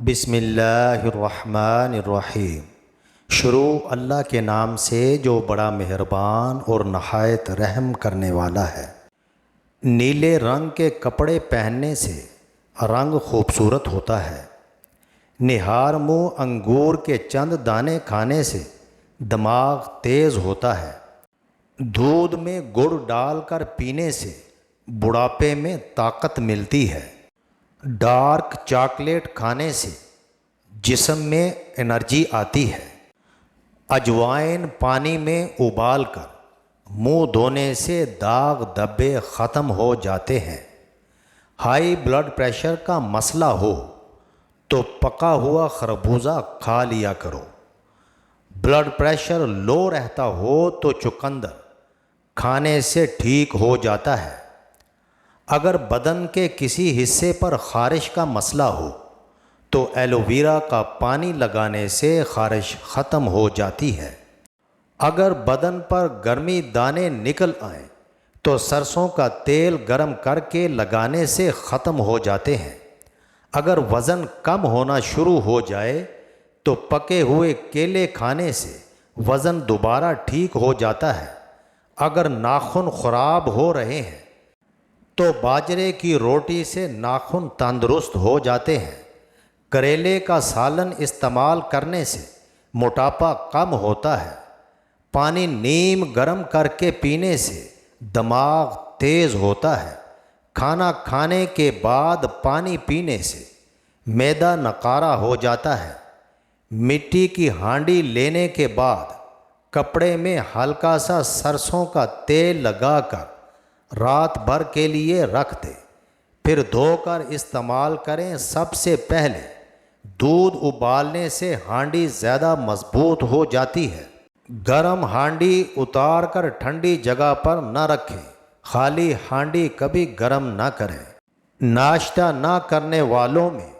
بسم اللہ الرحمن الرحیم۔ شروع اللہ کے نام سے جو بڑا مہربان اور نہایت رحم کرنے والا ہے۔ نیلے رنگ کے کپڑے پہننے سے رنگ خوبصورت ہوتا ہے۔ نہار منہ انگور کے چند دانے کھانے سے دماغ تیز ہوتا ہے۔ دودھ میں گڑ ڈال کر پینے سے بڑھاپے میں طاقت ملتی ہے۔ ڈارک چاکلیٹ کھانے سے جسم میں انرجی آتی ہے۔ اجوائن پانی میں ابال کر منہ دھونے سے داغ دھبے ختم ہو جاتے ہیں۔ ہائی بلڈ پریشر کا مسئلہ ہو تو پکا ہوا خربوزہ کھا لیا کرو۔ بلڈ پریشر لو رہتا ہو تو چقندر کھانے سے ٹھیک ہو جاتا ہے۔ اگر بدن کے کسی حصے پر خارش کا مسئلہ ہو تو ایلو ویرا کا پانی لگانے سے خارش ختم ہو جاتی ہے۔ اگر بدن پر گرمی دانے نکل آئیں تو سرسوں کا تیل گرم کر کے لگانے سے ختم ہو جاتے ہیں۔ اگر وزن کم ہونا شروع ہو جائے تو پکے ہوئے کیلے کھانے سے وزن دوبارہ ٹھیک ہو جاتا ہے۔ اگر ناخن خراب ہو رہے ہیں تو باجرے کی روٹی سے ناخن تندرست ہو جاتے ہیں۔ کریلے کا سالن استعمال کرنے سے موٹاپا کم ہوتا ہے۔ پانی نیم گرم کر کے پینے سے دماغ تیز ہوتا ہے۔ کھانا کھانے کے بعد پانی پینے سے معدہ نقارہ ہو جاتا ہے۔ مٹی کی ہانڈی لینے کے بعد کپڑے میں ہلکا سا سرسوں کا تیل لگا کر رات بھر کے لیے رکھ دیں، پھر دھو کر استعمال کریں۔ سب سے پہلے دودھ ابالنے سے ہانڈی زیادہ مضبوط ہو جاتی ہے۔ گرم ہانڈی اتار کر ٹھنڈی جگہ پر نہ رکھیں۔ خالی ہانڈی کبھی گرم نہ کریں۔ ناشتہ نہ کرنے والوں میں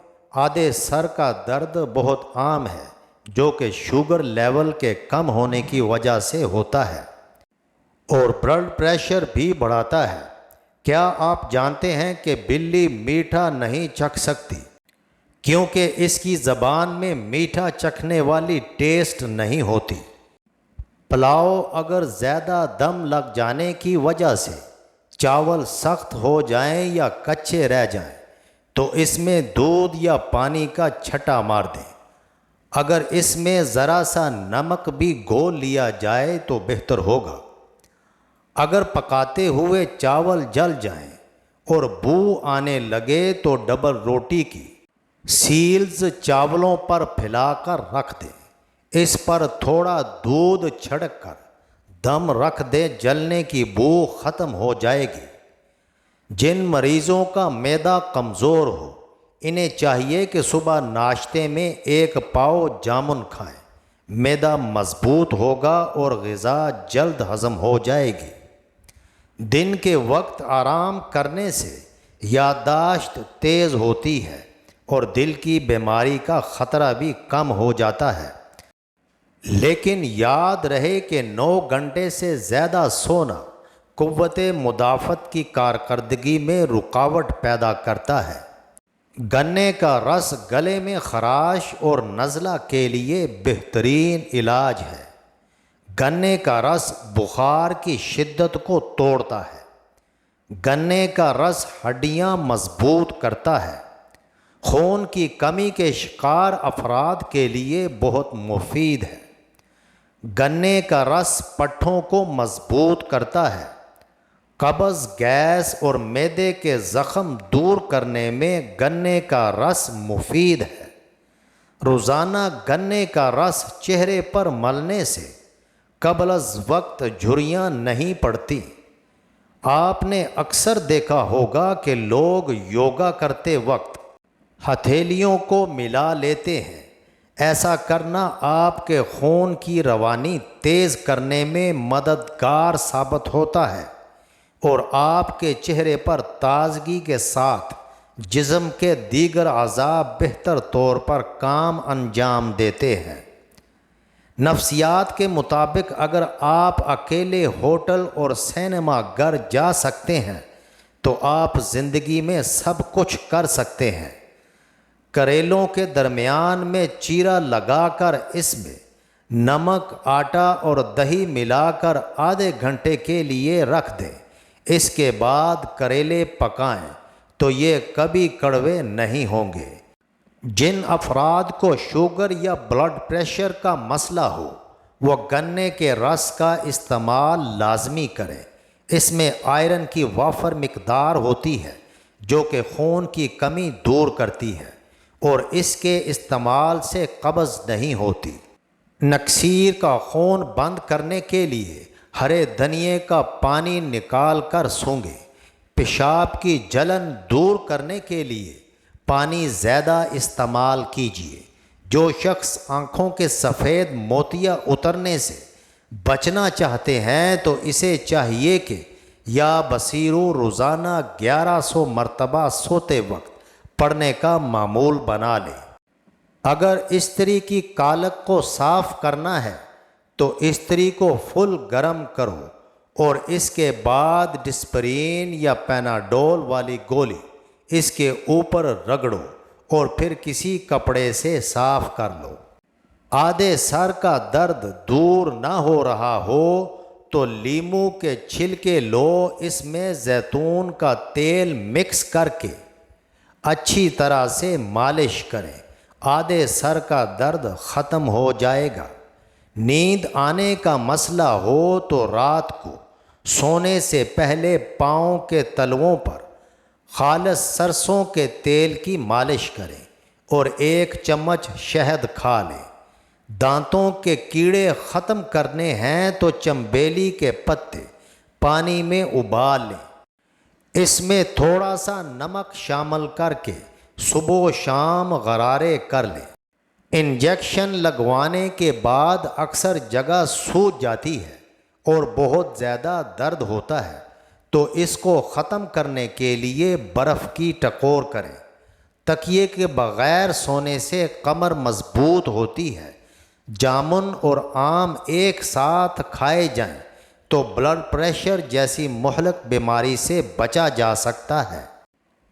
آدھے سر کا درد بہت عام ہے، جو کہ شوگر لیول کے کم ہونے کی وجہ سے ہوتا ہے اور بلڈ پریشر بھی بڑھاتا ہے۔ کیا آپ جانتے ہیں کہ بلی میٹھا نہیں چکھ سکتی کیونکہ اس کی زبان میں میٹھا چکھنے والی ٹیسٹ نہیں ہوتی؟ پلاؤ اگر زیادہ دم لگ جانے کی وجہ سے چاول سخت ہو جائیں یا کچے رہ جائیں تو اس میں دودھ یا پانی کا چھٹا مار دیں۔ اگر اس میں ذرا سا نمک بھی گھول لیا جائے تو بہتر ہوگا۔ اگر پکاتے ہوئے چاول جل جائیں اور بو آنے لگے تو ڈبل روٹی کی سیلز چاولوں پر پھیلا کر رکھ دیں۔ اس پر تھوڑا دودھ چھڑک کر دم رکھ دیں، جلنے کی بو ختم ہو جائے گی۔ جن مریضوں کا معدہ کمزور ہو انہیں چاہیے کہ صبح ناشتے میں 1 پاؤ جامن کھائیں۔ معدہ مضبوط ہوگا اور غذا جلد ہضم ہو جائے گی۔ دن کے وقت آرام کرنے سے یادداشت تیز ہوتی ہے اور دل کی بیماری کا خطرہ بھی کم ہو جاتا ہے۔ لیکن یاد رہے کہ 9 گھنٹے سے زیادہ سونا قوت مدافعت کی کارکردگی میں رکاوٹ پیدا کرتا ہے۔ گنے کا رس گلے میں خراش اور نزلہ کے لیے بہترین علاج ہے۔ گنے کا رس بخار کی شدت کو توڑتا ہے۔ گنے کا رس ہڈیاں مضبوط کرتا ہے۔ خون کی کمی کے شکار افراد کے لیے بہت مفید ہے۔ گنے کا رس پٹھوں کو مضبوط کرتا ہے۔ قبض، گیس اور معدے کے زخم دور کرنے میں گنے کا رس مفید ہے۔ روزانہ گنے کا رس چہرے پر ملنے سے قبل از وقت جھریاں نہیں پڑتی۔ آپ نے اکثر دیکھا ہوگا کہ لوگ یوگا کرتے وقت ہتھیلیوں کو ملا لیتے ہیں۔ ایسا کرنا آپ کے خون کی روانی تیز کرنے میں مددگار ثابت ہوتا ہے اور آپ کے چہرے پر تازگی کے ساتھ جسم کے دیگر اعضاء بہتر طور پر کام انجام دیتے ہیں۔ نفسیات کے مطابق اگر آپ اکیلے ہوٹل اور سینما گھر جا سکتے ہیں تو آپ زندگی میں سب کچھ کر سکتے ہیں۔ کریلوں کے درمیان میں چیرا لگا کر اس میں نمک، آٹا اور دہی ملا کر آدھے گھنٹے کے لیے رکھ دیں۔ اس کے بعد کریلے پکائیں تو یہ کبھی کڑوے نہیں ہوں گے۔ جن افراد کو شوگر یا بلڈ پریشر کا مسئلہ ہو وہ گنے کے رس کا استعمال لازمی کریں۔ اس میں آئرن کی وافر مقدار ہوتی ہے جو کہ خون کی کمی دور کرتی ہے اور اس کے استعمال سے قبض نہیں ہوتی۔ نکسیر کا خون بند کرنے کے لیے ہرے دھنیے کا پانی نکال کر سونگھیں۔ پیشاب کی جلن دور کرنے کے لیے پانی زیادہ استعمال کیجیے۔ جو شخص آنکھوں کے سفید موتیا اترنے سے بچنا چاہتے ہیں تو اسے چاہیے کہ یا بصیرو روزانہ 1100 مرتبہ سوتے وقت پڑھنے کا معمول بنا لیں۔ اگر استری کی کالک کو صاف کرنا ہے تو استری کو فل گرم کرو اور اس کے بعد ڈسپرین یا پیناڈول والی گولی اس کے اوپر رگڑو اور پھر کسی کپڑے سے صاف کر لو۔ آدھے سر کا درد دور نہ ہو رہا ہو تو لیموں کے چھلکے لو، اس میں زیتون کا تیل مکس کر کے اچھی طرح سے مالش کریں، آدھے سر کا درد ختم ہو جائے گا۔ نیند آنے کا مسئلہ ہو تو رات کو سونے سے پہلے پاؤں کے تلوؤں پر خالص سرسوں کے تیل کی مالش کریں اور 1 چمچ شہد کھا لیں۔ دانتوں کے کیڑے ختم کرنے ہیں تو چنبیلی کے پتے پانی میں ابال لیں، اس میں تھوڑا سا نمک شامل کر کے صبح و شام غرارے کر لیں۔ انجیکشن لگوانے کے بعد اکثر جگہ سوج جاتی ہے اور بہت زیادہ درد ہوتا ہے تو اس کو ختم کرنے کے لیے برف کی ٹکور کریں۔ تکیے کے بغیر سونے سے کمر مضبوط ہوتی ہے۔ جامن اور آم ایک ساتھ کھائے جائیں تو بلڈ پریشر جیسی مہلک بیماری سے بچا جا سکتا ہے۔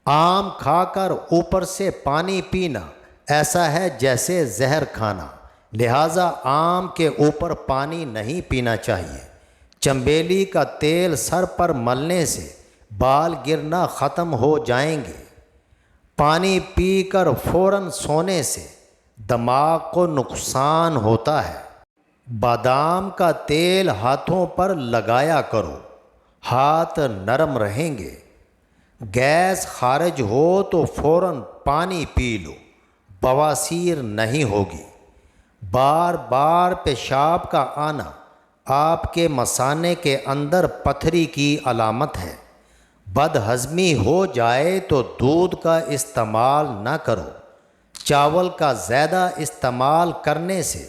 آم کھا کر اوپر سے پانی پینا ایسا ہے جیسے زہر کھانا، لہٰذا آم کے اوپر پانی نہیں پینا چاہیے۔ چنبیلی کا تیل سر پر ملنے سے بال گرنا ختم ہو جائیں گے۔ پانی پی کر فوراً سونے سے دماغ کو نقصان ہوتا ہے۔ بادام کا تیل ہاتھوں پر لگایا کرو، ہاتھ نرم رہیں گے۔ گیس خارج ہو تو فوراً پانی پی لو، بواسیر نہیں ہوگی۔ بار بار پیشاب کا آنا آپ کے مثانے کے اندر پتھری کی علامت ہے۔ بد ہضمی ہو جائے تو دودھ کا استعمال نہ کرو۔ چاول کا زیادہ استعمال کرنے سے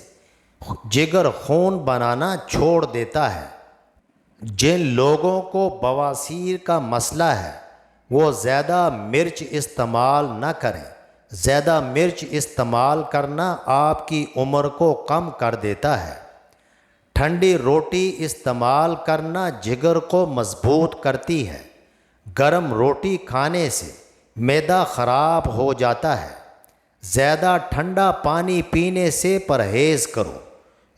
جگر خون بنانا چھوڑ دیتا ہے۔ جن لوگوں کو بواسیر کا مسئلہ ہے وہ زیادہ مرچ استعمال نہ کریں۔ زیادہ مرچ استعمال کرنا آپ کی عمر کو کم کر دیتا ہے۔ ٹھنڈی روٹی استعمال کرنا جگر کو مضبوط کرتی ہے۔ گرم روٹی کھانے سے معدہ خراب ہو جاتا ہے۔ زیادہ ٹھنڈا پانی پینے سے پرہیز کرو۔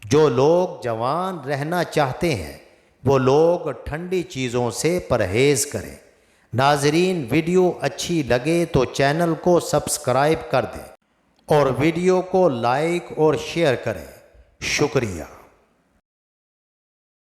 جو لوگ جوان رہنا چاہتے ہیں وہ لوگ ٹھنڈی چیزوں سے پرہیز کریں۔ ناظرین، ویڈیو اچھی لگے تو چینل کو سبسکرائب کر دیں اور ویڈیو کو لائک اور شیئر کریں۔ شکریہ۔